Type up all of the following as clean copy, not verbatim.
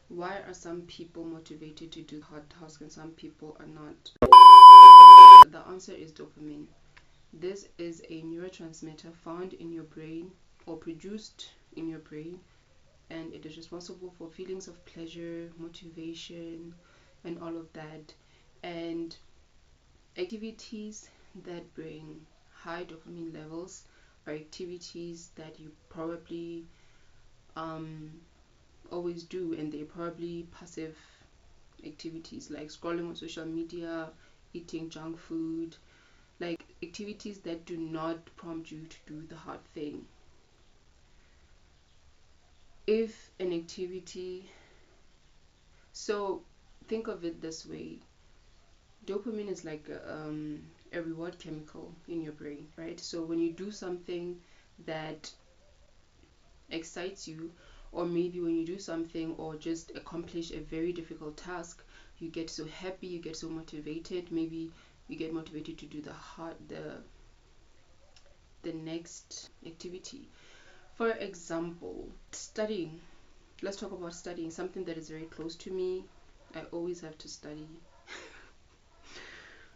Why are some people motivated to do hard tasks and some people are not? The answer is dopamine. This is a neurotransmitter found in your brain or produced in your brain, and it is responsible for feelings of pleasure, motivation, and all of that. And activities that bring high dopamine levels are activities that you probably always do, and they're probably passive activities like scrolling on social media, eating junk food, like activities that do not prompt you to do the hard thing. If an activity, so think of it this way, dopamine is like a reward chemical in your brain, right? So when you do something that excites you, or maybe when you do something or just accomplish a very difficult task, you get so happy, you get so motivated. Maybe you get motivated to do the next activity. For example, studying. Let's talk about studying, something that is very close to me. I always have to study.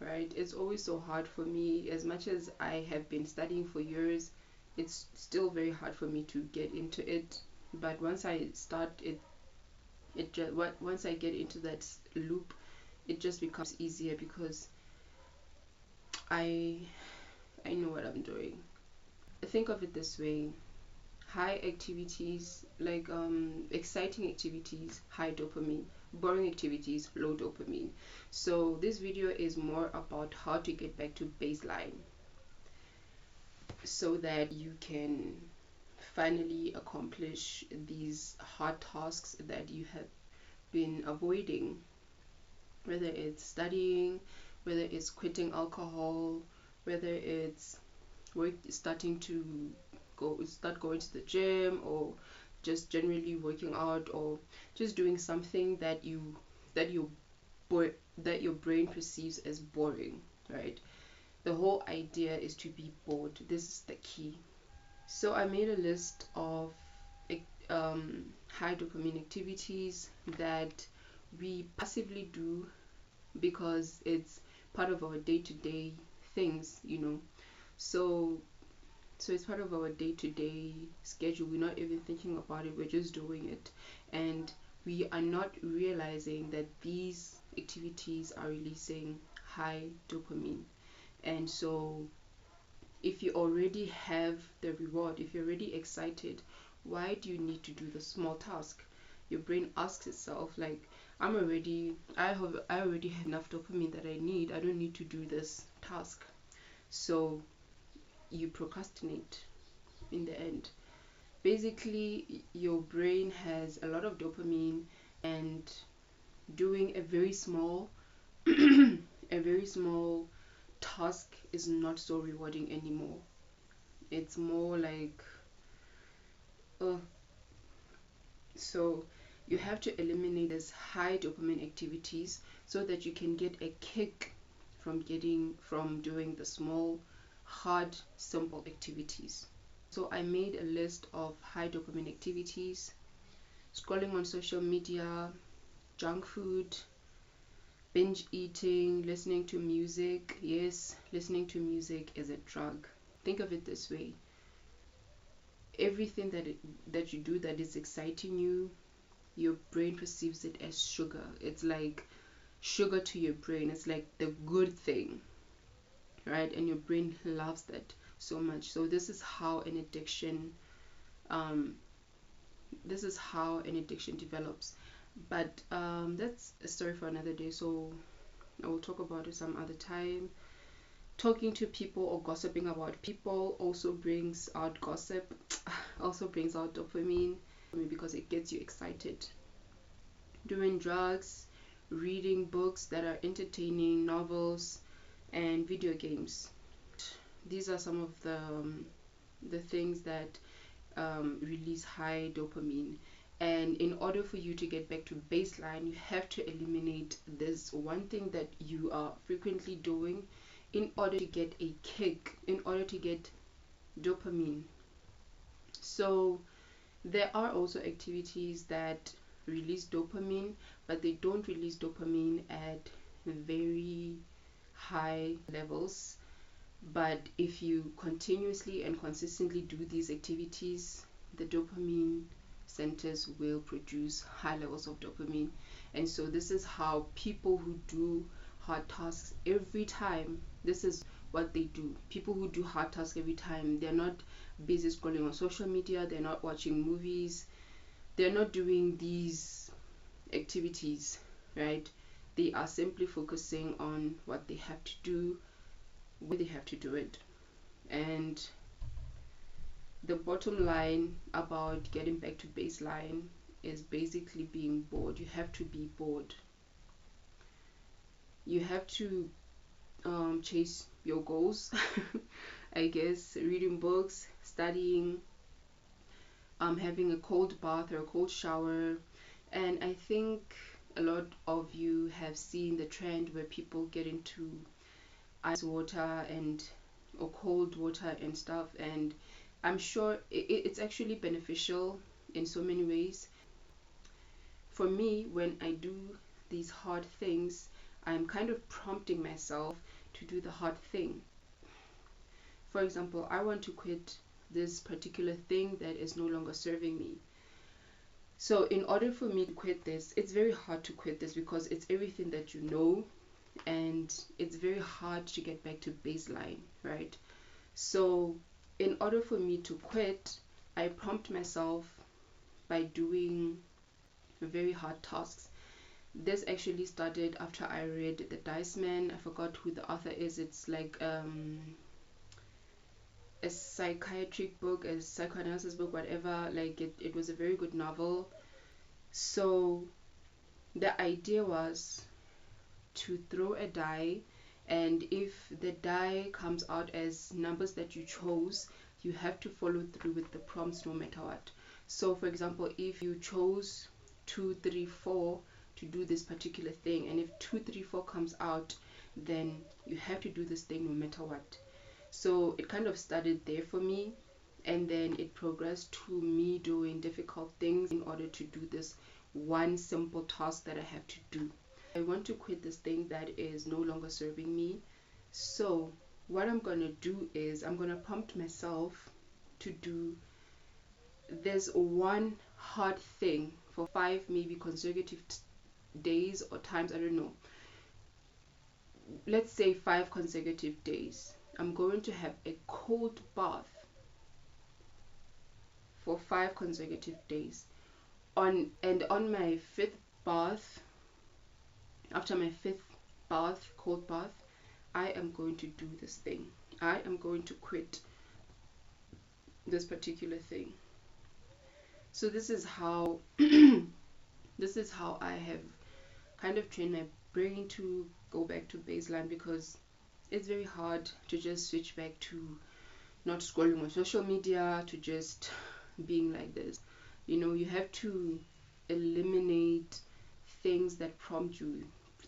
Right? It's always so hard for me. As much as I have been studying for years, it's still very hard for me to get into it. But once I start it, once I get into that loop, it just becomes easier because I I know what I'm doing. Think of it this way: high activities, like exciting activities, high dopamine; boring activities, low dopamine. So this video is more about how to get back to baseline so that you can finally accomplish these hard tasks that you have been avoiding, whether it's studying, whether it's quitting alcohol, whether it's starting to start going to the gym, or just generally working out, or just doing something that that you that your brain perceives as boring, right? The whole idea is to be bored. This is the key. So I made a list of high dopamine activities that we passively do because it's part of our day-to-day things, so it's part of our day-to-day schedule. We're not even thinking about it, we're just doing it, and we are not realizing that these activities are releasing high dopamine. And so if you already have the reward, if you're already excited, why do you need to do the small task? Your brain asks itself, like, I already have enough dopamine that I need. I don't need to do this task. So you procrastinate in the end. Basically, your brain has a lot of dopamine, and doing a very small a very small task is not so rewarding anymore. It's more like, oh. So you have to eliminate these high dopamine activities so that you can get a kick from doing the small, hard, simple activities. So I made a list of high dopamine activities: scrolling on social media, junk food, binge eating, listening to music. Yes, listening to music is a drug. Think of it this way: everything that you do that is exciting you, your brain perceives it as sugar. It's like sugar to your brain. It's like the good thing, right? And your brain loves that so much. So this is how an addiction develops. But that's a story for another day, so I will talk about it some other time. Talking to people or gossiping about people also brings out gossip, also brings out dopamine, because it gets you excited. Doing drugs, reading books that are entertaining, novels, and video games. These are some of the things that release high dopamine. And in order for you to get back to baseline, you have to eliminate this one thing that you are frequently doing in order to get a kick, in order to get dopamine. So there are also activities that release dopamine, but they don't release dopamine at very high levels. But if you continuously and consistently do these activities, the dopamine centers will produce high levels of dopamine. And so this is how people who do hard tasks every time, this is what they do. People who do hard tasks every time, they're not busy scrolling on social media, they're not watching movies, they're not doing these activities, right? They are simply focusing on what they have to do, where they have to do it. And the bottom line about getting back to baseline is basically being bored. You have to be bored. You have to chase your goals. I guess reading books, studying, having a cold bath or a cold shower. And I think a lot of you have seen the trend where people get into ice water and or cold water and stuff, and I'm sure it's actually beneficial in so many ways. For me, when I do these hard things, I'm kind of prompting myself to do the hard thing. For example, I want to quit this particular thing that is no longer serving me. So in order for me to quit this, it's very hard to quit this because it's everything that you know, and it's very hard to get back to baseline, right? So in order for me to quit, I prompt myself by doing very hard tasks. This actually started after I read The Dice Man. I forgot who the author is. It's like a psychiatric book, a psychoanalysis book, whatever. Like it was a very good novel. So the idea was to throw a die, and if the die comes out as numbers that you chose, you have to follow through with the prompts no matter what. So for example, if you chose 2 3 4 to do this particular thing, and if 2 3 4 comes out, then you have to do this thing no matter what. So it kind of started there for me, and then it progressed to me doing difficult things in order to do this one simple task that I have to do. I want to quit this thing that is no longer serving me. So what I'm going to do is I'm going to prompt myself to do this one hard thing for 5 maybe consecutive days or times, I don't know. Let's say 5 consecutive days. I'm going to have a cold bath for 5 consecutive days. On my 5th bath, after my 5th bath, cold bath, I am going to do this thing. I am going to quit this particular thing. So this is how I have kind of trained my brain to go back to baseline, because it's very hard to just switch back to not scrolling on social media, to just being like this. You have to eliminate things that prompt you,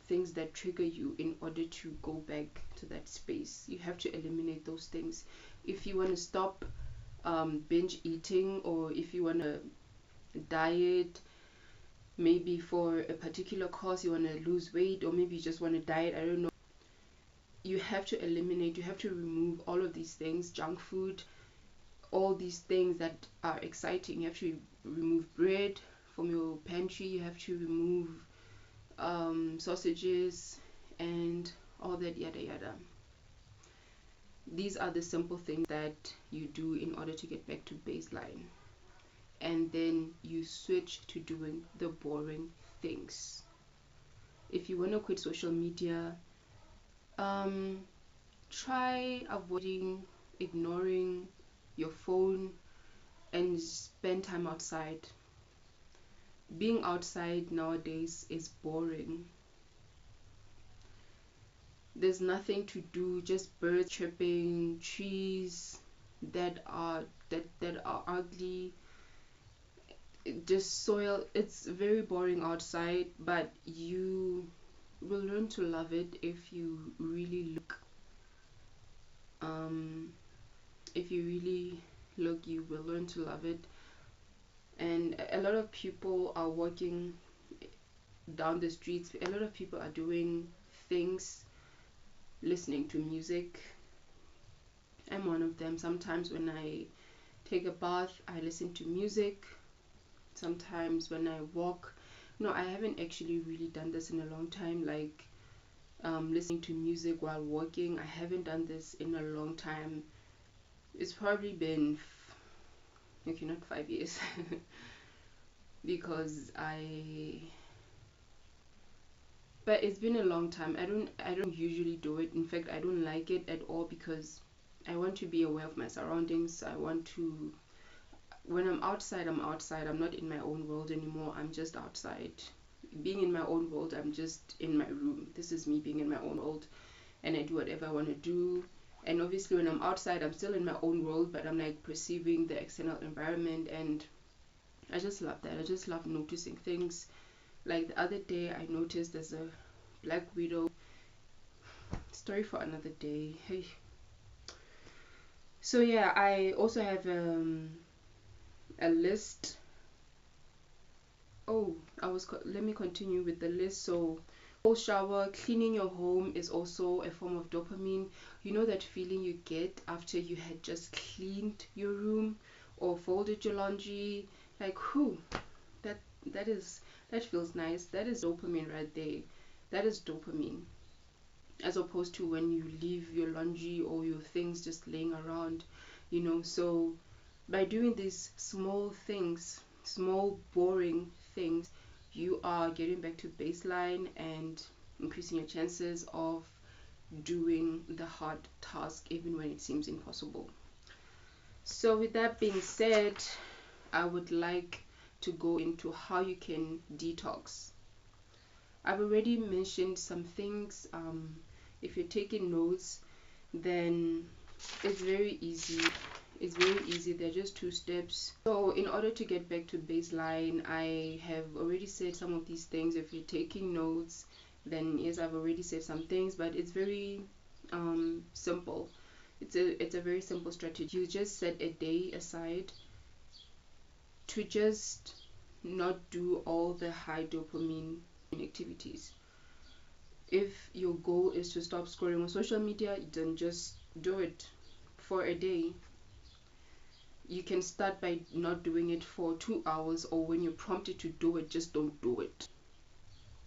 things that trigger you, in order to go back to that space. You have to eliminate those things. If you want to stop binge eating, or if you want to diet, maybe for a particular cause, you want to lose weight, or maybe you just want to diet, I don't know, you have to eliminate, you have to remove all of these things, junk food, all these things that are exciting. You have to remove bread from your pantry, you have to remove sausages and all that, yada yada. These are the simple things that you do in order to get back to baseline, and then you switch to doing the boring things. If you want to quit social media, try avoiding, ignoring your phone, and spend time outside. Being outside nowadays is boring. There's nothing to do, just birds chirping, trees that are ugly, just soil. It's very boring outside, but you will learn to love it if you really look. If you really look, you will learn to love it. And a lot of people are walking down the streets, a lot of people are doing things listening to music. I'm one of them. Sometimes when I take a bath, I listen to music. Sometimes when I walk, no, I haven't actually really done this in a long time, like listening to music while walking. I haven't done this in a long time. It's probably been okay, not 5 years because but it's been a long time. I don't usually do it. In fact, I don't like it at all because I want to be aware of my surroundings. I want to, when I'm outside, I'm outside. I'm not in my own world anymore. I'm just outside. Being in my own world, I'm just in my room. This is me being in my own world, and I do whatever I want to do. And obviously, when I'm outside, I'm still in my own world, but I'm like perceiving the external environment, and I just love that. I just love noticing things. Like the other day, I noticed there's a black widow. Story for another day. Hey. So yeah, I also have a list. Oh, let me continue with the list. So cold shower, cleaning your home is also a form of dopamine. You know that feeling you get after you had just cleaned your room or folded your laundry, like whew, that that is that feels nice. That is dopamine right there. That is dopamine, as opposed to when you leave your laundry or your things just laying around, So by doing these small things, small boring things, you are getting back to baseline and increasing your chances of doing the hard task even when it seems impossible. So with that being said, I would like to go into how you can detox. I've already mentioned some things. If you're taking notes, then it's very easy. It's very easy. They're just 2 steps. So in order to get back to baseline, I have already said some of these things. If you're taking notes, then yes, I've already said some things, but it's very simple. It's a very simple strategy. You just set a day aside to just not do all the high dopamine activities. If your goal is to stop scrolling on social media, then just do it for a day. You can start by not doing it for 2 hours, or when you're prompted to do it, just don't do it.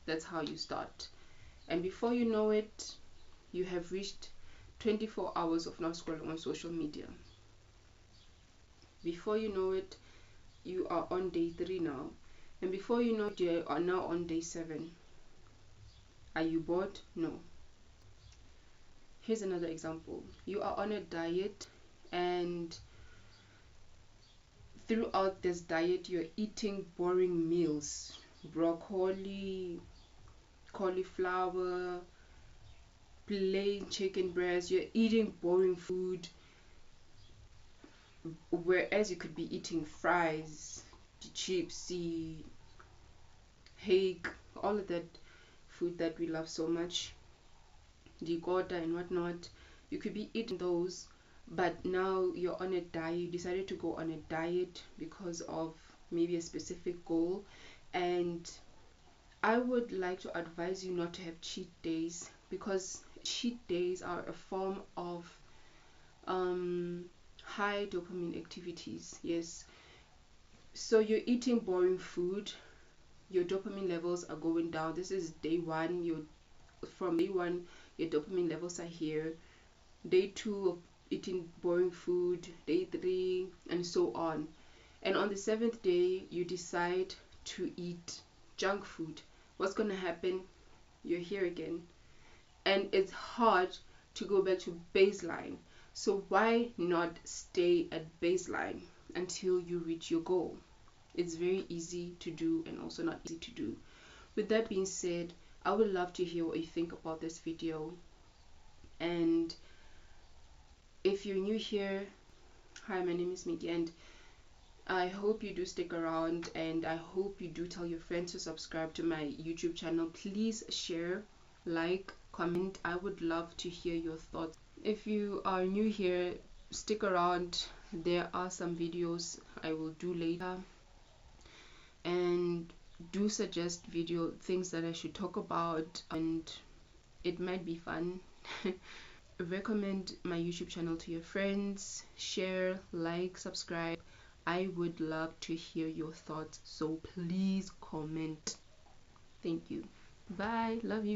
That's how you start. And before you know it, you have reached 24 hours of not scrolling on social media. Before you know it, you are on day 3 now. And before you know it, you are now on day 7. Are you bored? No. Here's another example. You are on a diet, and throughout this diet you're eating boring meals: broccoli, cauliflower, plain chicken breast. You're eating boring food, whereas you could be eating fries, chips, hake, all of that food that we love so much, ricotta and whatnot. You could be eating those, but now you're on a diet. You decided to go on a diet because of maybe a specific goal, and I would like to advise you not to have cheat days, because cheat days are a form of high dopamine activities. Yes, so you're eating boring food, your dopamine levels are going down. This is day 1. From day 1, your dopamine levels are here. Day 2 of eating boring food, day 3, and so on. And on the 7th day, you decide to eat junk food. What's going to happen? You're here again. And it's hard to go back to baseline. So why not stay at baseline until you reach your goal? It's very easy to do and also not easy to do. With that being said, I would love to hear what you think about this video. And if you're new here, hi, my name is Miki, and I hope you do stick around, and I hope you do tell your friends to subscribe to my YouTube channel. Please share, like, comment. I would love to hear your thoughts. If you are new here, stick around. There are some videos I will do later. and do suggest video things that I should talk about, and it might be fun. Recommend my YouTube channel to your friends, share, like, subscribe. I would love to hear your thoughts, so please comment. Thank you. Bye. Love you.